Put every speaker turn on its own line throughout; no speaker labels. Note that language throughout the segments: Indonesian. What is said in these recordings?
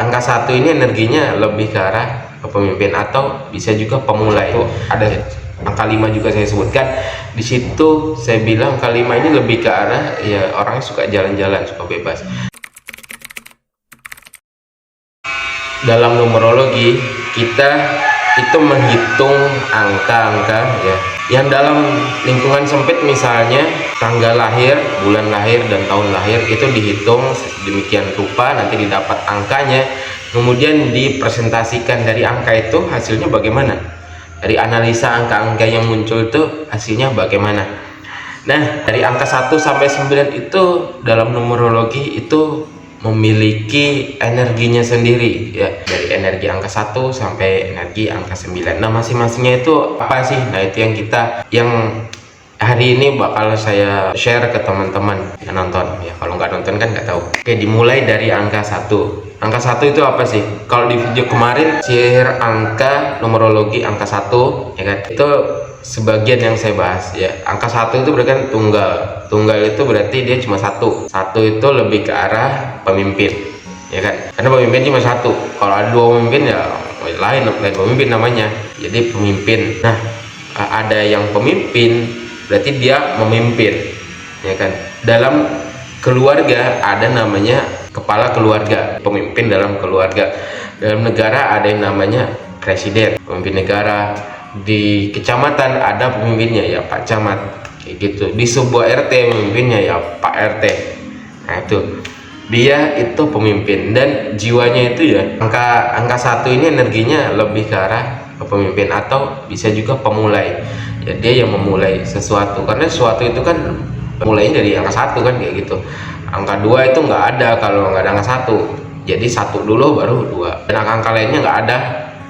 Angka satu ini energinya lebih ke arah pemimpin atau bisa juga pemulai. Itu ada angka 5 juga saya sebutkan. Di situ saya bilang angka 5 ini lebih ke arah ya orangnya suka jalan-jalan, suka bebas. Dalam numerologi kita itu menghitung angka-angka ya yang dalam lingkungan sempit, misalnya tanggal lahir, bulan lahir, dan tahun lahir itu dihitung demikian rupa, nanti didapat angkanya, kemudian dipresentasikan dari angka itu hasilnya bagaimana, dari analisa angka-angka yang muncul itu hasilnya bagaimana. Nah, dari angka 1 sampai 9 itu dalam numerologi itu memiliki energinya sendiri ya, dari energi angka 1 sampai energi angka 9. Nah, masing-masingnya itu apa sih? Nah, itu yang hari ini bakal saya share ke teman-teman yang nonton ya. Kalau nggak nonton kan nggak tahu. Oke, dimulai dari angka 1. Angka 1 itu apa sih? Kalau di video kemarin share angka numerologi angka 1 ya kan, itu sebagian yang saya bahas ya. Angka 1 itu berarti kan tunggal itu berarti dia cuma satu itu lebih ke arah pemimpin ya kan, karena pemimpin cuma satu. Kalau ada 2 pemimpin ya lain pemimpin namanya, jadi pemimpin. Nah, ada yang pemimpin berarti dia memimpin ya kan. Dalam keluarga ada namanya kepala keluarga, pemimpin dalam keluarga. Dalam negara ada yang namanya presiden, pemimpin negara. Di kecamatan ada pemimpinnya ya Pak Camat kayak gitu. Di sebuah RT pemimpinnya ya Pak RT. Nah, itu dia itu pemimpin, dan jiwanya itu ya angka 1 ini energinya lebih ke arah pemimpin atau bisa juga pemulai ya. Dia yang memulai sesuatu, karena sesuatu itu kan mulainya dari angka 1 kan kayak gitu. Angka 2 itu nggak ada kalau nggak ada angka 1, jadi 1 dulu baru 2, dan angka lainnya nggak ada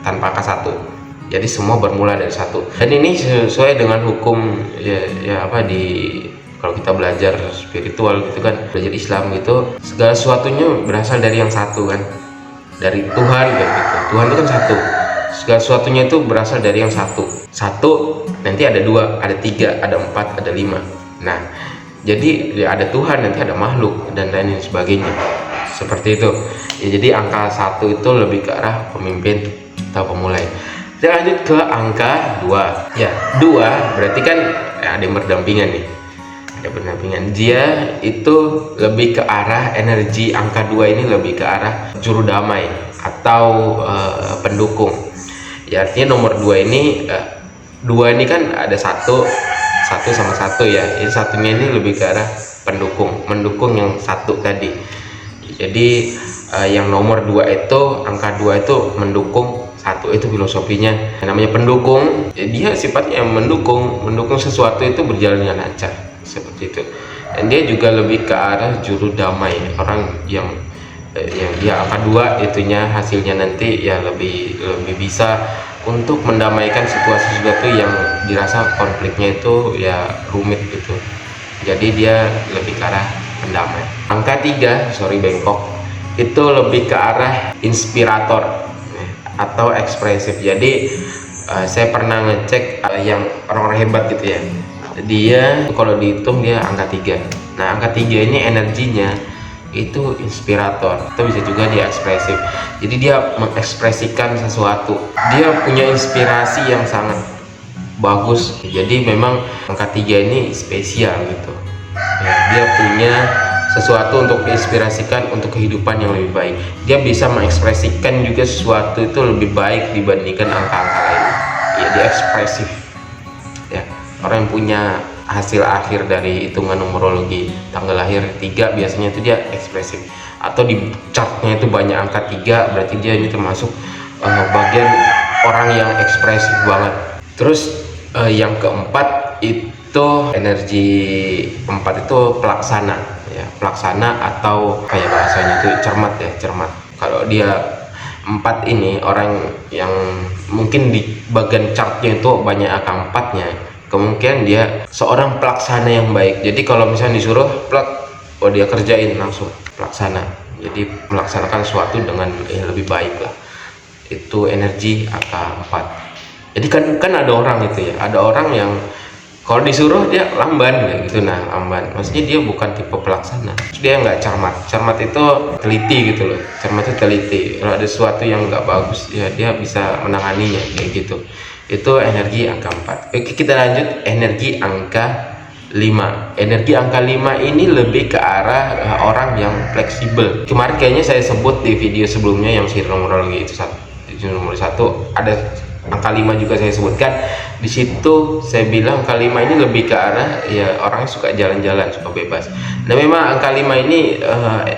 tanpa angka 1. Jadi semua bermula dari 1. Dan ini sesuai dengan hukum ya apa, di kalau kita belajar spiritual gitu kan, belajar Islam gitu, segala sesuatunya berasal dari yang satu kan, dari Tuhan kayak gitu. Tuhan itu kan satu, segala sesuatunya itu berasal dari yang satu. Nanti ada 2, ada 3, ada 4, ada 5. Nah, jadi ya ada Tuhan, nanti ada makhluk dan lain sebagainya, seperti itu ya. Jadi angka 1 itu lebih ke arah pemimpin atau pemulai. Kita lanjut ke angka 2 ya. 2 berarti kan ya, ada yang berdampingan nih, ada berdampingan. Dia itu lebih ke arah energi angka 2 ini lebih ke arah juru damai atau pendukung ya. Artinya nomor 2 ini 2 ini kan ada satu sama 1 ya. Ini satunya ini lebih ke arah mendukung yang 1 tadi. Jadi yang nomor 2 itu, angka 2 itu mendukung 1, itu filosofinya. Yang namanya pendukung ya, dia sifatnya mendukung sesuatu itu berjalan dengan lancar, seperti itu. Dan dia juga lebih ke arah juru damai, orang yang dia angka 2 itunya hasilnya nanti ya lebih bisa untuk mendamaikan situasi yang dirasa konfliknya itu ya rumit gitu. Jadi dia lebih ke arah pendamai. Angka 3 bengkok itu lebih ke arah inspirator atau ekspresif. Jadi saya pernah ngecek yang orang-orang hebat gitu ya, dia kalau dihitung dia angka 3. Nah, angka 3 ini energinya itu inspirator atau bisa juga dia ekspresif. Jadi dia mengekspresikan sesuatu, dia punya inspirasi yang sangat bagus. Jadi memang angka 3 ini spesial gitu ya. Dia punya sesuatu untuk diinspirasikan untuk kehidupan yang lebih baik. Dia bisa mengekspresikan juga sesuatu itu lebih baik dibandingkan angka-angka lain ya. Dia ekspresif ya. Orang yang punya hasil akhir dari hitungan numerologi tanggal lahir 3 biasanya itu dia ekspresif, atau di chartnya itu banyak angka 3, berarti dia ini termasuk bagian orang yang ekspresif banget. Terus yang keempat itu energi 4 itu pelaksana ya, pelaksana atau kayak bahasanya itu cermat ya, cermat. Kalau dia 4 ini orang yang mungkin di bagian chartnya itu banyak angka 4-nya, kemungkinan dia seorang pelaksana yang baik. Jadi kalau misalnya disuruh dia kerjain langsung pelaksana, jadi melaksanakan sesuatu dengan lebih baik lah. Itu energi angka 4. Jadi kan ada orang itu ya, ada orang yang Kalau disuruh dia lamban kayak gitu. Nah, lamban maksudnya dia bukan tipe pelaksana. Dia nggak cermat. Cermat itu teliti gitu loh. Cermat itu teliti. Kalau ada sesuatu yang nggak bagus ya dia bisa menanganinya kayak gitu. Itu energi angka 4. Oke, kita lanjut energi angka 5. Energi angka 5 ini lebih ke arah orang yang fleksibel. Kemarin kayaknya saya sebut di video sebelumnya yang sihir numerologi itu nomor 1 ada angka 5 juga saya sebutkan. Di situ saya bilang angka 5 ini lebih ke arah ya orangnya suka jalan-jalan, suka bebas. Nah, memang angka 5 ini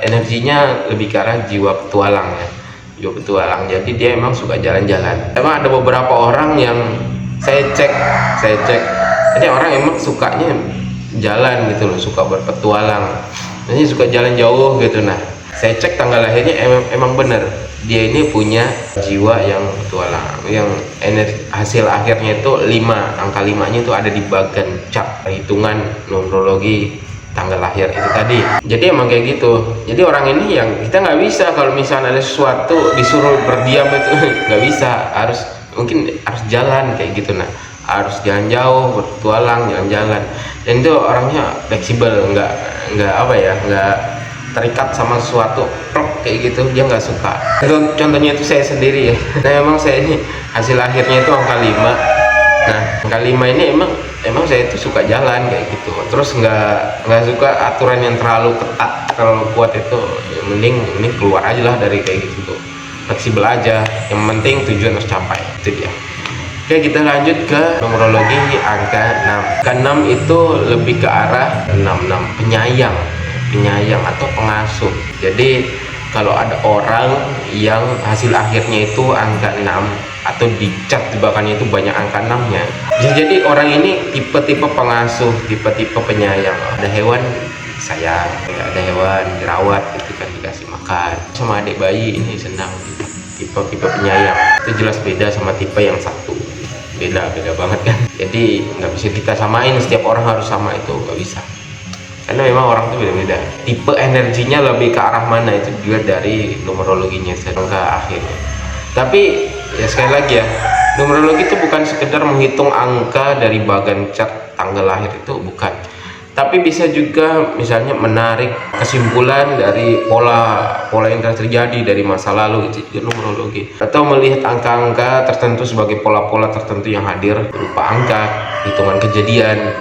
energinya lebih ke arah jiwa petualang ya. Jiwa petualang. Jadi dia emang suka jalan-jalan. Emang ada beberapa orang yang saya cek ini orang emang sukanya jalan gitu loh, suka berpetualang. Jadi suka jalan jauh gitu. Nah, saya cek tanggal lahirnya emang bener dia ini punya jiwa yang petualang, yang energi hasil akhirnya itu 5, angka 5 nya itu ada di bagian chart hitungan numerologi tanggal lahir itu tadi. Jadi emang kayak gitu. Jadi orang ini yang kita nggak bisa kalau misalnya ada sesuatu disuruh berdiam itu nggak bisa, mungkin harus jalan kayak gitu. Nah, harus jalan jauh, berpetualang, jalan-jalan. Dan itu orangnya fleksibel, nggak terikat sama sesuatu kayak gitu, dia nggak suka. Contohnya itu saya sendiri ya. Nah, emang saya ini hasil akhirnya itu angka 5. Nah, angka 5 ini emang saya itu suka jalan kayak gitu. Terus nggak suka aturan yang terlalu ketat, terlalu kuat itu. Ya, mending keluar aja lah dari kayak gitu tuh. Fleksibel aja. Yang penting tujuan harus capai. Itu dia. Oke, kita lanjut ke numerologi angka 6. Angka 6 itu lebih ke arah 66, penyayang atau pengasuh. Jadi kalau ada orang yang hasil akhirnya itu angka 6 atau di chart di belakangnya itu banyak angka 6 nya, jadi orang ini tipe-tipe pengasuh, tipe-tipe penyayang. Ada hewan sayang, ada hewan dirawat gitu kan, dikasih makan. Sama adik bayi ini senang gitu. Tipe-tipe penyayang itu jelas beda sama tipe yang satu, beda banget kan. Jadi nggak bisa kita samain, setiap orang harus sama, itu nggak bisa, karena memang orang itu beda-beda. Tipe energinya lebih ke arah mana itu juga dari numerologinya, angka akhirnya. Tapi ya sekali lagi ya, numerologi itu bukan sekedar menghitung angka dari bagian chart tanggal lahir, itu bukan. Tapi bisa juga misalnya menarik kesimpulan dari pola yang telah terjadi dari masa lalu, itu juga numerologi. Atau melihat angka-angka tertentu sebagai pola-pola tertentu yang hadir berupa angka, hitungan kejadian,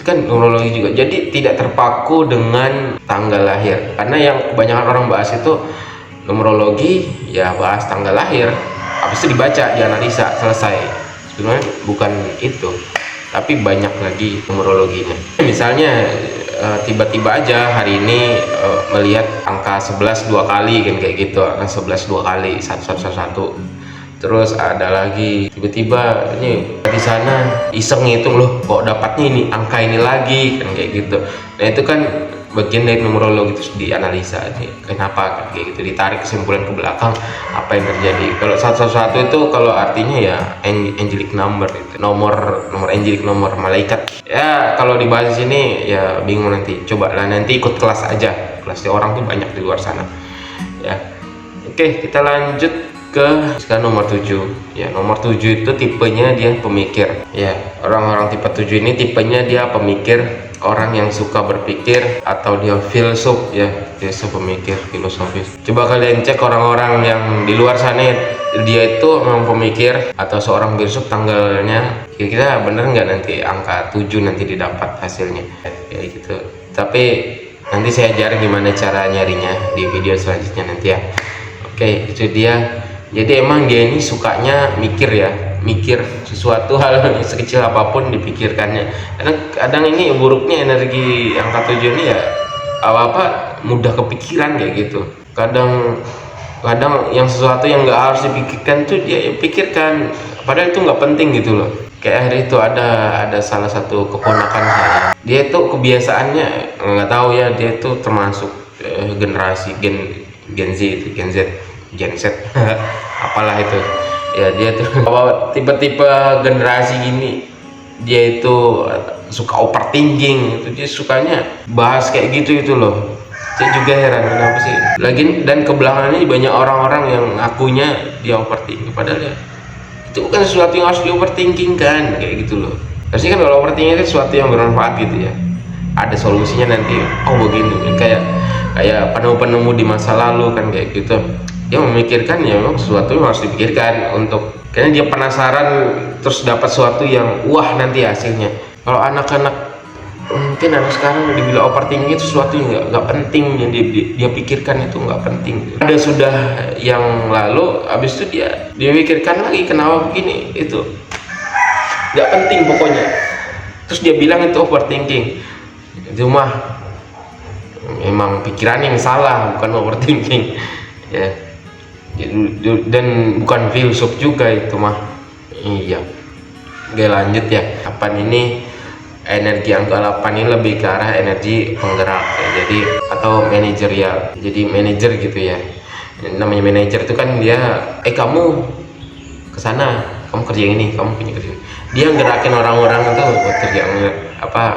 kan numerologi juga. Jadi tidak terpaku dengan tanggal lahir, karena yang kebanyakan orang bahas itu numerologi ya bahas tanggal lahir, habis itu dibaca, dianalisa, selesai. Sebenarnya bukan itu, tapi banyak lagi numerologinya. Misalnya tiba-tiba aja hari ini melihat angka 11 2 kali kan, kayak gitu, angka 11 2 kali, 111. Terus ada lagi tiba-tiba ini di sana iseng ngitung, loh kok dapatnya ini angka ini lagi kan, kayak gitu. Nah, itu kan bagian dari numerologi, terus dianalisa kenapa kan, kayak gitu, ditarik kesimpulan ke belakang apa yang terjadi. Kalau 111 itu kalau artinya ya angelic number, itu nomor angelic, nomor malaikat. Ya kalau dibahas di sini ya bingung, nanti coba lah, nanti ikut kelas aja, kelasnya orang tuh banyak di luar sana ya. Oke, kita lanjut ke sekarang nomor 7 ya. Nomor 7 itu tipenya dia pemikir ya. Orang-orang tipe 7 ini tipenya dia pemikir, orang yang suka berpikir, atau dia filsuf ya, pemikir, filosofis. Coba kalian cek orang-orang yang di luar sana, dia itu memang pemikir atau seorang filsuf, tanggalnya kira-kira bener nggak nanti angka 7 nanti didapat hasilnya ya gitu. Tapi nanti saya ajarin gimana cara nyarinya di video selanjutnya nanti ya. Oke, itu dia. Jadi emang dia ini sukanya mikir ya, mikir sesuatu hal sekecil apapun dipikirkannya. Karena kadang ini buruknya energi angka 7 ini ya, apa-apa mudah kepikiran kayak gitu. Kadang yang sesuatu yang nggak harus dipikirkan tuh dia pikirkan, padahal itu nggak penting gitu loh. Kayak hari itu ada salah satu keponakan saya, dia tuh kebiasaannya nggak tahu ya, dia tuh termasuk generasi Gen Z, apalah itu ya. Dia tuh tipe-tipe generasi gini, dia itu suka overthinking, itu dia sukanya bahas kayak gitu itu loh. Saya juga heran kenapa sih lagi. Dan kebelakangan ini banyak orang-orang yang ngakunya dia overthinking, padahal ya itu bukan sesuatu yang harus di overthinking kan, kayak gitu loh. Harusnya kan kalau overthinking itu sesuatu yang bermanfaat gitu ya, ada solusinya nanti. Oh begini, kayak penemu-penemu di masa lalu kan kayak gitu. Dia memikirkan ya memang sesuatu yang harus dipikirkan untuk, karena dia penasaran terus dapat sesuatu yang wah nanti hasilnya. Kalau anak-anak, mungkin anak sekarang dibilang overthinking itu sesuatu yang nggak penting yang dia pikirkan, itu nggak penting. Ada sudah yang lalu, habis itu dia pikirkan lagi kenapa begini, itu nggak penting pokoknya. Terus dia bilang itu overthinking. Itu mah memang pikiran yang salah, bukan overthinking ya. Dan bukan filsuf juga itu mah. Iya. Oke, lanjut ya. Kapan ini energi angka 8 ini lebih ke arah energi penggerak ya, jadi atau manajerial. Jadi manajer gitu ya. Namanya manajer itu kan dia kamu ke sana, kamu kerja ini, kamu punya kerja ini. Dia gerakin orang-orang itu buat kerja,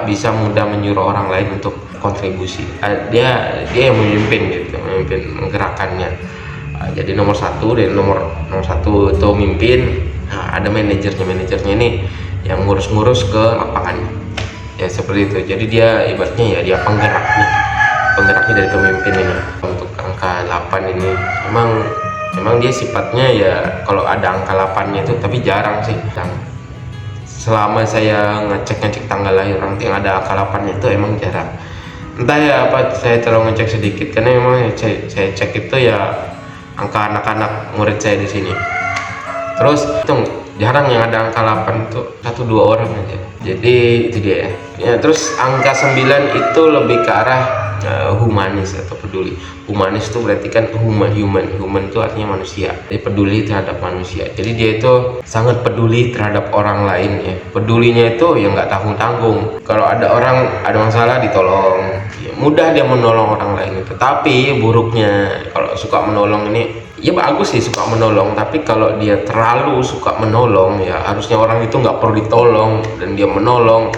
bisa mudah menyuruh orang lain untuk kontribusi. Dia yang memimpin gitu, memimpin gerakannya. Jadi nomor satu satu itu mimpin. Nah, ada manajernya ini yang ngurus-ngurus ke lapangan ya, seperti itu. Jadi dia ibaratnya ya dia penggeraknya dari pemimpin ini. Untuk angka 8 ini memang dia sifatnya ya, kalau ada angka 8-nya itu, tapi jarang sih. Selama saya ngecek tanggal lahir orang yang ada angka 8-nya itu emang jarang. Entah ya apa, saya terlalu ngecek sedikit karena memang saya cek itu ya angka anak-anak murid saya di sini. Terus itu jarang yang ada angka 8 itu, 1-2 orang aja. Jadi itu dia ya. Terus angka 9 itu lebih ke arah humanis atau peduli. Humanis itu berarti kan human itu artinya manusia. Jadi peduli terhadap manusia. Jadi dia itu sangat peduli terhadap orang lain ya. Pedulinya itu ya nggak tanggung-tanggung. Kalau ada orang ada masalah ditolong ya, mudah dia menolong orang lain itu. Tapi buruknya kalau suka menolong ini, ya bagus sih suka menolong, tapi kalau dia terlalu suka menolong ya harusnya orang itu nggak perlu ditolong, dan dia menolong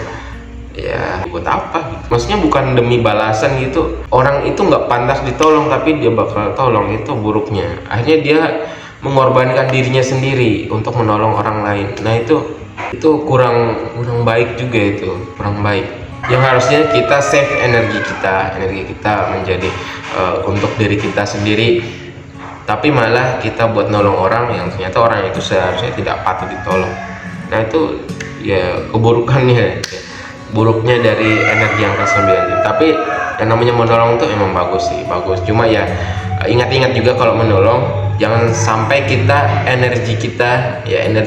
ya buat apa gitu. Maksudnya bukan demi balasan gitu, orang itu nggak pantas ditolong tapi dia bakal tolong, itu buruknya. Akhirnya dia mengorbankan dirinya sendiri untuk menolong orang lain. Nah itu kurang baik juga, itu kurang baik. Yang harusnya kita save energi kita menjadi untuk diri kita sendiri, tapi malah kita buat nolong orang yang ternyata orang itu seharusnya tidak patut ditolong. Nah itu ya keburukannya, buruknya dari energi angka 9. Tapi yang namanya menolong itu emang bagus sih, bagus. Cuma ya ingat-ingat juga kalau menolong jangan sampai energi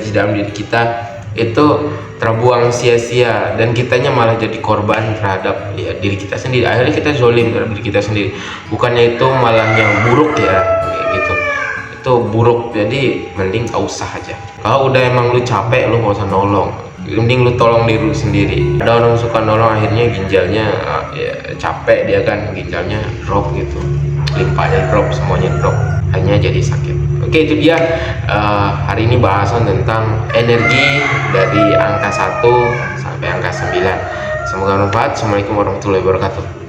dalam diri kita itu terbuang sia-sia, dan kitanya malah jadi korban terhadap ya diri kita sendiri. Akhirnya kita zolim terhadap diri kita sendiri. Bukannya itu malah yang buruk ya, gitu. Itu buruk. Jadi mending gak usah aja. Kalau udah emang lu capek, lu gak usah nolong, mending lu tolong diri lu sendiri. Ada orang suka nolong akhirnya ginjalnya ya capek, dia kan ginjalnya drop gitu, limpahnya drop, semuanya drop, hanya jadi sakit. Oke, itu dia hari ini bahasan tentang energi dari angka 1 sampai angka 9. Semoga bermanfaat. Assalamualaikum warahmatullahi wabarakatuh.